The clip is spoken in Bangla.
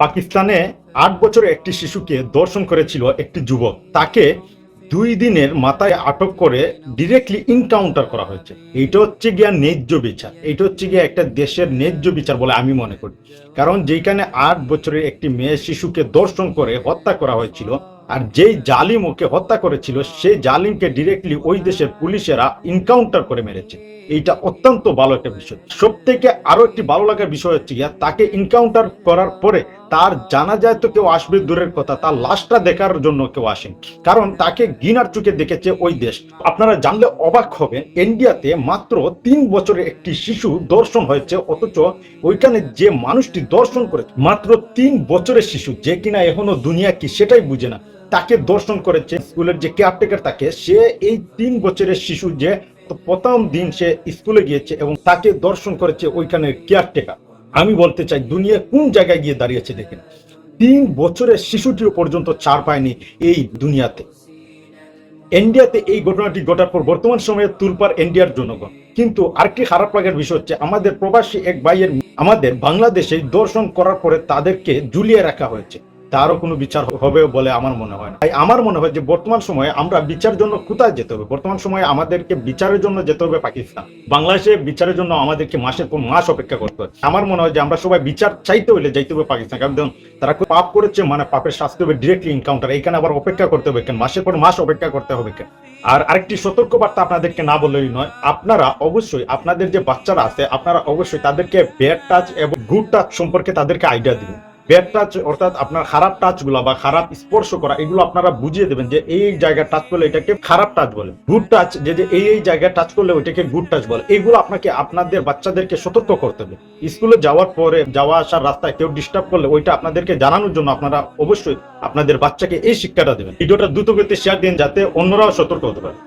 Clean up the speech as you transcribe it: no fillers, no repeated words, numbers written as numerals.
পাকিস্তানে ৮ বছরের একটি শিশুকে ধর্ষণ করেছিল একটি যুবক। তাকে 2 দিনের মাথায় আটক করে ডিরেক্টলি ইনকাউন্টার করা হয়েছে। এইটা হচ্ছে গিয়া ন্যায্য বিচার, এইটা হচ্ছে গিয়া একটা দেশের ন্যায্য বিচার বলে আমি মনে করি। কারণ যেখানে 8 বছরের একটি মেয়ে শিশুকে ধর্ষণ করে হত্যা করা হয়েছিল, আর যেই জালিম ওকে হত্যা করেছিল সেই জালিমকে ডিরেক্টলি ওই দেশের পুলিশেরা ইনকাউন্টার করে মেরেছে। এইটা অত্যন্ত ভালো একটা বিষয়। সব থেকে আরো একটি ভালো লাগার বিষয় হচ্ছে গিয়া তাকে ইনকাউন্টার করার পরে তার জানাজায় তো কেউ আসবে দূরের কথা, তার লাশটা দেখার জন্য কেউ আসেন, কারণ তাকে ঘৃণার চোখে দেখেছে ওই দেশ। আপনারা জানলে অবাক হবেন, ইন্ডিয়াতে মাত্র 3 বছরের একটি শিশু ধর্ষণ হয়েছে, অথচ ওইখানে যে মানুষটি ধর্ষণ করেছে মাত্র 3 বছরের শিশু, যে কিনা এখনো দুনিয়া কি সেটাই বুঝে না, তাকে ধর্ষণ করেছে স্কুলের যে কেয়ারটেকার তাকে। সে এই 3 বছরের শিশু যে প্রথম দিন সে স্কুলে গিয়েছে এবং তাকে ধর্ষণ করেছে ওইখানের কেয়ারটেকার। আমি বলতে চাই দুনিয়া কোন জায়গায় গিয়ে দাঁড়িয়েছে দেখেন। 3 বছরের শিশুটিও পর্যন্ত ছাড় পায়নি এই দুনিয়াতে। ইন্ডিয়াতে এই ঘটনাটি ঘটার পর বর্তমান সময়ে তুলপার ইন্ডিয়ার জনগণ। কিন্তু আরেকটি খারাপ লাগার বিষয় হচ্ছে আমাদের প্রবাসী এক ভাইয়ের আমাদের বাংলাদেশে ধর্ষণ করার পরে তাদেরকে ঝুলিয়ে রাখা হয়েছে, তারও কোনো বিচার হবে বলে আমার মনে হয় না। তাই আমার মনে হয় যে বর্তমান সময়ে আমরা বিচারের জন্য কোথায় যেতে হবে? বর্তমান সময়ে আমাদেরকে বিচারের জন্য যেতে হবে পাকিস্তান। বাংলাদেশে বিচারের জন্য আমাদেরকে মাসের পর মাস অপেক্ষা করতে হবে। আমার মনে হয় যে আমরা সবাই বিচার চাইতে হলে যাইতে হবে পাকিস্তান, কারণ তারা পাপ করেছে, মানে পাপের শাস্তি হবে ডিরেক্টলি ইনকাউন্টার। এইখানে আবার অপেক্ষা করতে হবে কেন? মাসের পর মাস অপেক্ষা করতে হবে কেন? আর আরেকটি সতর্কবার্তা আপনাদেরকে না বললেই নয়, আপনারা অবশ্যই আপনাদের যে বাচ্চারা আছে আপনারা অবশ্যই তাদেরকে ব্যাড টাচ এবং গুড টাচ সম্পর্কে তাদেরকে আইডিয়া দিবেন। ব্যাড টাচ অর্থাৎ আপনার খারাপ টাচ গুলা বা খারাপ স্পর্শ করা, এগুলো আপনারা বুঝিয়ে দেবেন যে এই জায়গায় টাচ করলে এটাকে খারাপ টাচ বলে। গুড টাচ যে এই জায়গায় টাচ করলে ওইটাকে গুড টাচ বলে। এইগুলো আপনাকে আপনাদের বাচ্চাদেরকে সতর্ক করতে হবে। স্কুলে যাওয়ার পরে যাওয়া আসার রাস্তায় কেউ ডিস্টার্ব করলে ওইটা আপনাদেরকে জানানোর জন্য আপনারা অবশ্যই আপনাদের বাচ্চাকে এই শিক্ষাটা দেবেন। ভিডিওটা দ্রুত গতিতে শেয়ার দিন যাতে অন্যরাও সতর্ক হতে পারে।